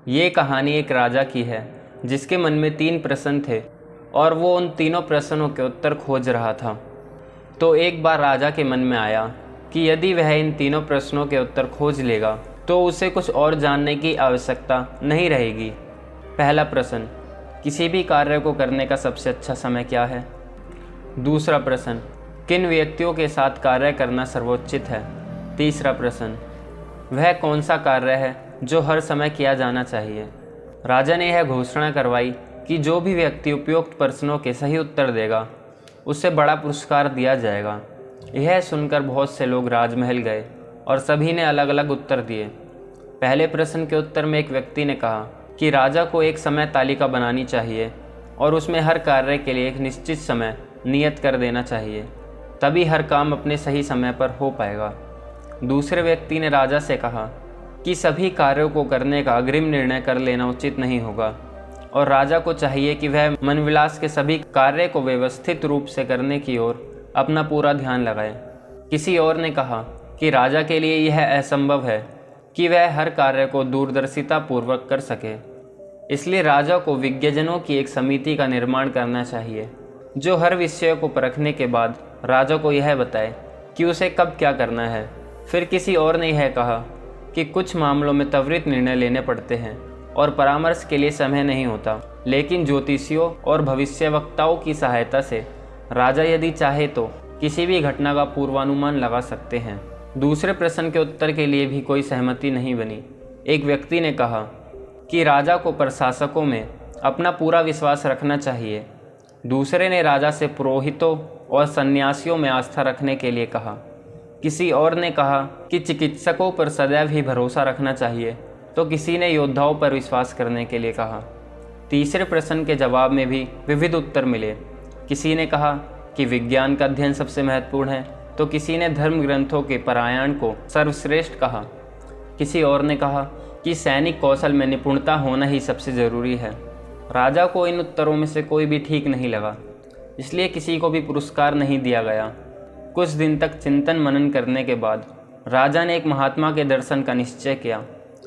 ये कहानी एक राजा की है जिसके मन में 3 प्रश्न थे और वो उन तीनों प्रश्नों के उत्तर खोज रहा था। तो एक बार राजा के मन में आया कि यदि वह इन तीनों प्रश्नों के उत्तर खोज लेगा तो उसे कुछ और जानने की आवश्यकता नहीं रहेगी। पहला प्रश्न, किसी भी कार्य को करने का सबसे अच्छा समय क्या है? दूसरा प्रश्न, किन व्यक्तियों के साथ कार्य करना सर्वोचित है? तीसरा प्रश्न, वह कौन सा कार्य है जो हर समय किया जाना चाहिए? राजा ने यह घोषणा करवाई कि जो भी व्यक्ति उपयुक्त प्रश्नों के सही उत्तर देगा उसे बड़ा पुरस्कार दिया जाएगा। यह सुनकर बहुत से लोग राजमहल गए और सभी ने अलग अलग उत्तर दिए। पहले प्रश्न के उत्तर में एक व्यक्ति ने कहा कि राजा को एक समय तालिका बनानी चाहिए और उसमें हर कार्य के लिए एक निश्चित समय नियत कर देना चाहिए, तभी हर काम अपने सही समय पर हो पाएगा। दूसरे व्यक्ति ने राजा से कहा कि सभी कार्यों को करने का अग्रिम निर्णय कर लेना उचित नहीं होगा और राजा को चाहिए कि वह मनविलास के सभी कार्य को व्यवस्थित रूप से करने की ओर अपना पूरा ध्यान लगाए। किसी और ने कहा कि राजा के लिए यह असंभव है कि वह हर कार्य को दूरदर्शिता पूर्वक कर सके, इसलिए राजा को विज्ञजनों की एक समिति का निर्माण करना चाहिए जो हर विषय को परखने के बाद राजा को यह बताए कि उसे कब क्या करना है। फिर किसी और ने यह कहा कि कुछ मामलों में त्वरित निर्णय लेने पड़ते हैं और परामर्श के लिए समय नहीं होता, लेकिन ज्योतिषियों और भविष्यवक्ताओं की सहायता से राजा यदि चाहे तो किसी भी घटना का पूर्वानुमान लगा सकते हैं। दूसरे प्रश्न के उत्तर के लिए भी कोई सहमति नहीं बनी। एक व्यक्ति ने कहा कि राजा को प्रशासकों में अपना पूरा विश्वास रखना चाहिए। दूसरे ने राजा से पुरोहितों और सन्यासियों में आस्था रखने के लिए कहा। किसी और ने कहा कि चिकित्सकों पर सदैव ही भरोसा रखना चाहिए, तो किसी ने योद्धाओं पर विश्वास करने के लिए कहा। तीसरे प्रश्न के जवाब में भी विविध उत्तर मिले। किसी ने कहा कि विज्ञान का अध्ययन सबसे महत्वपूर्ण है, तो किसी ने धर्म ग्रंथों के पारायण को सर्वश्रेष्ठ कहा। किसी और ने कहा कि सैनिक कौशल में निपुणता होना ही सबसे ज़रूरी है। राजा को इन उत्तरों में से कोई भी ठीक नहीं लगा, इसलिए किसी को भी पुरस्कार नहीं दिया गया। कुछ दिन तक चिंतन मनन करने के बाद राजा ने एक महात्मा के दर्शन का निश्चय किया।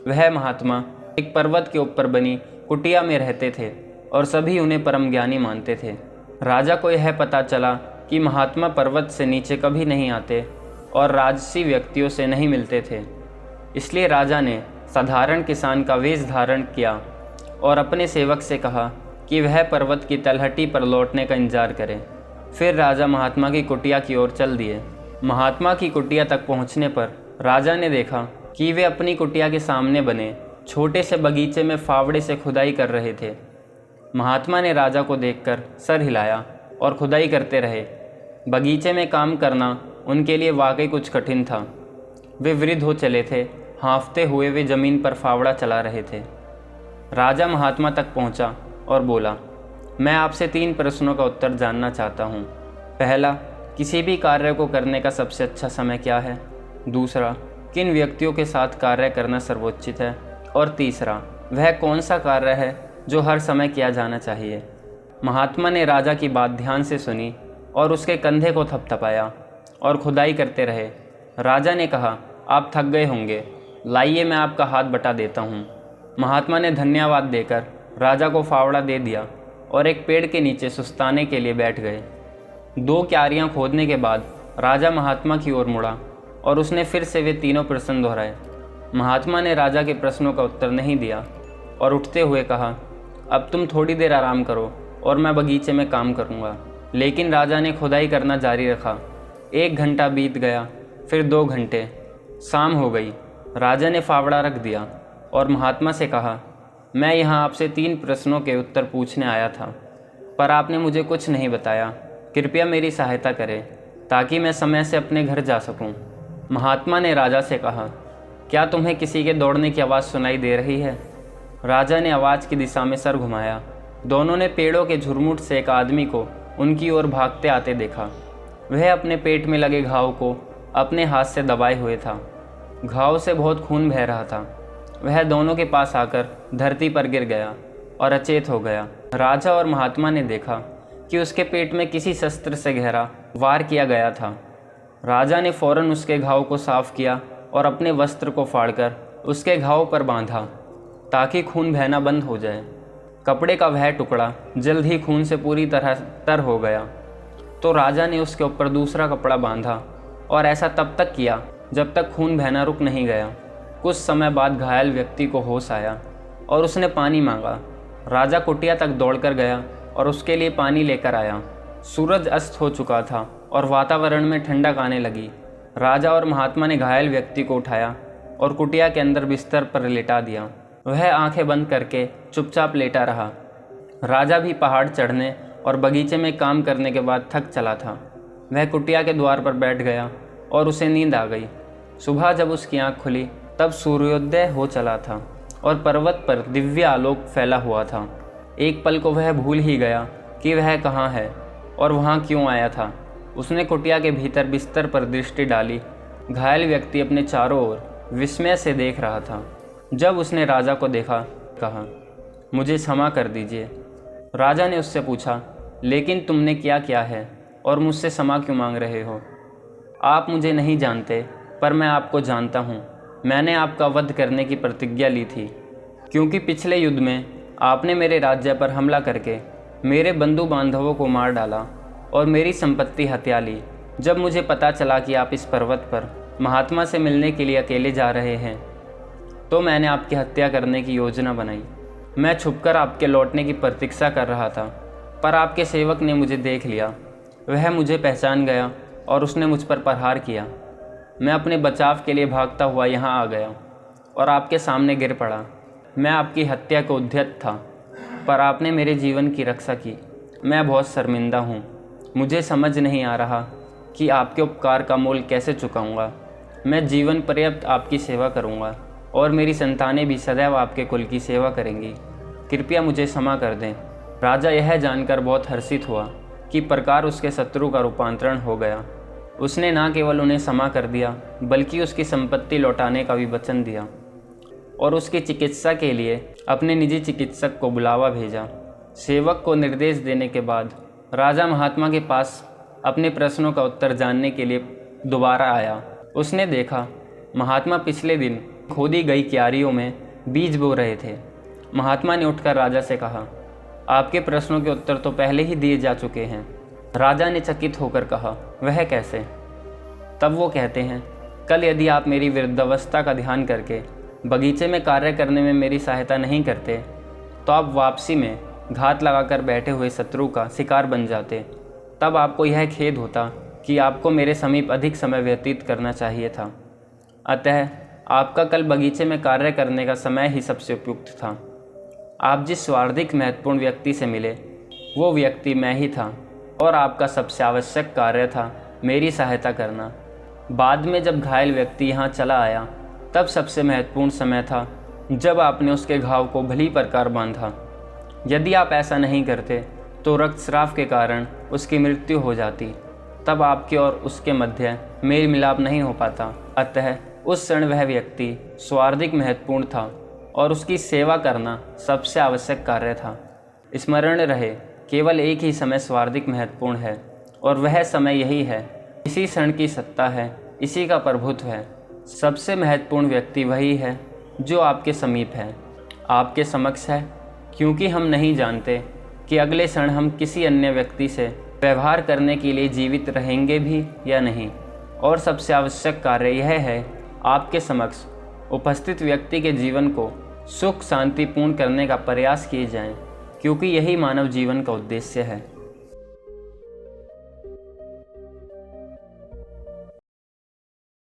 वह महात्मा एक पर्वत के ऊपर बनी कुटिया में रहते थे और सभी उन्हें परम ज्ञानी मानते थे। राजा को यह पता चला कि महात्मा पर्वत से नीचे कभी नहीं आते और राजसी व्यक्तियों से नहीं मिलते थे, इसलिए राजा ने साधारण किसान का वेश धारण किया और अपने सेवक से कहा कि वह पर्वत की तलहटी पर लौटने का इंतजार करे। फिर राजा महात्मा की कुटिया की ओर चल दिए। महात्मा की कुटिया तक पहुंचने पर राजा ने देखा कि वे अपनी कुटिया के सामने बने छोटे से बगीचे में फावड़े से खुदाई कर रहे थे। महात्मा ने राजा को देखकर सर हिलाया और खुदाई करते रहे। बगीचे में काम करना उनके लिए वाकई कुछ कठिन था। वे वृद्ध हो चले थे। हाँफते हुए वे जमीन पर फावड़ा चला रहे थे। राजा महात्मा तक पहुंचा और बोला, मैं आपसे 3 प्रश्नों का उत्तर जानना चाहता हूँ। पहला, किसी भी कार्य को करने का सबसे अच्छा समय क्या है? दूसरा, किन व्यक्तियों के साथ कार्य करना सर्वोचित है? और तीसरा, वह कौन सा कार्य है जो हर समय किया जाना चाहिए? महात्मा ने राजा की बात ध्यान से सुनी और उसके कंधे को थपथपाया और खुदाई करते रहे। राजा ने कहा, आप थक गए होंगे, लाइए मैं आपका हाथ बटा देता हूँ। महात्मा ने धन्यवाद देकर राजा को फावड़ा दे दिया और एक पेड़ के नीचे सुस्ताने के लिए बैठ गए। 2 क्यारियां खोदने के बाद राजा महात्मा की ओर मुड़ा और उसने फिर से वे तीनों प्रश्न दोहराए। महात्मा ने राजा के प्रश्नों का उत्तर नहीं दिया और उठते हुए कहा, अब तुम थोड़ी देर आराम करो और मैं बगीचे में काम करूँगा। लेकिन राजा ने खुदाई करना जारी रखा। 1 घंटा बीत गया, फिर 2 घंटे। शाम हो गई। राजा ने फावड़ा रख दिया और महात्मा से कहा, मैं यहाँ आपसे 3 प्रश्नों के उत्तर पूछने आया था, पर आपने मुझे कुछ नहीं बताया। कृपया मेरी सहायता करें ताकि मैं समय से अपने घर जा सकूं। महात्मा ने राजा से कहा, क्या तुम्हें किसी के दौड़ने की आवाज़ सुनाई दे रही है? राजा ने आवाज़ की दिशा में सर घुमाया। दोनों ने पेड़ों के झुरमुट से एक आदमी को उनकी ओर भागते आते देखा। वह अपने पेट में लगे घाव को अपने हाथ से दबाए हुए था। घाव से बहुत खून बह रहा था। वह दोनों के पास आकर धरती पर गिर गया और अचेत हो गया। राजा और महात्मा ने देखा कि उसके पेट में किसी शस्त्र से गहरा वार किया गया था। राजा ने फौरन उसके घाव को साफ किया और अपने वस्त्र को फाड़कर उसके घाव पर बांधा। ताकि खून बहना बंद हो जाए। कपड़े का वह टुकड़ा जल्द ही खून से पूरी तरह तर हो गया। तो राजा ने उसके ऊपर दूसरा कपड़ा बांधा और ऐसा तब तक किया जब तक खून बहना रुक नहीं गया। कुछ समय बाद घायल व्यक्ति को होश आया और उसने पानी मांगा। राजा कुटिया तक दौड़कर गया और उसके लिए पानी लेकर आया। सूरज अस्त हो चुका था और वातावरण में ठंडक आने लगी। राजा और महात्मा ने घायल व्यक्ति को उठाया और कुटिया के अंदर बिस्तर पर लेटा दिया। वह आंखें बंद करके चुपचाप लेटा रहा। राजा भी पहाड़ चढ़ने और बगीचे में काम करने के बाद थक चला था। वह कुटिया के द्वार पर बैठ गया और उसे नींद आ गई। सुबह जब उसकी आंख खुली तब सूर्योदय हो चला था और पर्वत पर दिव्य आलोक फैला हुआ था। एक पल को वह भूल ही गया कि वह कहाँ है और वहाँ क्यों आया था। उसने कुटिया के भीतर बिस्तर पर दृष्टि डाली। घायल व्यक्ति अपने चारों ओर विस्मय से देख रहा था। जब उसने राजा को देखा, कहा, मुझे क्षमा कर दीजिए। राजा ने उससे पूछा, लेकिन तुमने क्या है और मुझसे क्षमा क्यों मांग रहे हो? आप मुझे नहीं जानते, पर मैं आपको जानता हूँ। मैंने आपका वध करने की प्रतिज्ञा ली थी, क्योंकि पिछले युद्ध में आपने मेरे राज्य पर हमला करके मेरे बंधु बांधवों को मार डाला और मेरी संपत्ति हत्या ली। जब मुझे पता चला कि आप इस पर्वत पर महात्मा से मिलने के लिए अकेले जा रहे हैं, तो मैंने आपकी हत्या करने की योजना बनाई। मैं छुपकर आपके लौटने की प्रतीक्षा कर रहा था, पर आपके सेवक ने मुझे देख लिया। वह मुझे पहचान गया और उसने मुझ पर प्रहार किया। मैं अपने बचाव के लिए भागता हुआ यहाँ आ गया और आपके सामने गिर पड़ा। मैं आपकी हत्या को उद्यत था, पर आपने मेरे जीवन की रक्षा की। मैं बहुत शर्मिंदा हूँ। मुझे समझ नहीं आ रहा कि आपके उपकार का मूल्य कैसे चुकाऊँगा। मैं जीवन पर्यंत आपकी सेवा करूँगा और मेरी संतानें भी सदैव आपके कुल की सेवा करेंगी। कृपया मुझे क्षमा कर दें। राजा यह जानकर बहुत हर्षित हुआ कि प्रकार उसके शत्रु का रूपांतरण हो गया। उसने न केवल उन्हें क्षमा कर दिया, बल्कि उसकी संपत्ति लौटाने का भी वचन दिया और उसकी चिकित्सा के लिए अपने निजी चिकित्सक को बुलावा भेजा। सेवक को निर्देश देने के बाद राजा महात्मा के पास अपने प्रश्नों का उत्तर जानने के लिए दोबारा आया। उसने देखा महात्मा पिछले दिन खोदी गई क्यारियों में बीज बो रहे थे। महात्मा ने उठकर राजा से कहा, आपके प्रश्नों के उत्तर तो पहले ही दिए जा चुके हैं। राजा ने चकित होकर कहा, वह कैसे? तब वो कहते हैं, कल यदि आप मेरी वृद्धावस्था का ध्यान करके बगीचे में कार्य करने में मेरी सहायता नहीं करते, तो आप वापसी में घात लगाकर बैठे हुए शत्रु का शिकार बन जाते। तब आपको यह खेद होता कि आपको मेरे समीप अधिक समय व्यतीत करना चाहिए था। अतः आपका कल बगीचे में कार्य करने का समय ही सबसे उपयुक्त था। आप जिस स्वार्थिक महत्वपूर्ण व्यक्ति से मिले, वो व्यक्ति मैं ही था और आपका सबसे आवश्यक कार्य था मेरी सहायता करना। बाद में जब घायल व्यक्ति यहाँ चला आया, तब सबसे महत्वपूर्ण समय था जब आपने उसके घाव को भली प्रकार बांधा। यदि आप ऐसा नहीं करते तो रक्तस्राव के कारण उसकी मृत्यु हो जाती। तब आपके और उसके मध्य मेल मिलाप नहीं हो पाता। अतः उस क्षण वह व्यक्ति स्वार्थिक महत्वपूर्ण था और उसकी सेवा करना सबसे आवश्यक कार्य था। स्मरण रहे, केवल एक ही समय स्वार्थिक महत्वपूर्ण है और वह समय यही है। इसी क्षण की सत्ता है, इसी का प्रभुत्व है। सबसे महत्वपूर्ण व्यक्ति वही है जो आपके समीप है, आपके समक्ष है, क्योंकि हम नहीं जानते कि अगले क्षण हम किसी अन्य व्यक्ति से व्यवहार करने के लिए जीवित रहेंगे भी या नहीं। और सबसे आवश्यक कार्य यह है, आपके समक्ष उपस्थित व्यक्ति के जीवन को सुख शांतिपूर्ण करने का प्रयास किए जाएं, क्योंकि यही मानव जीवन का उद्देश्य है।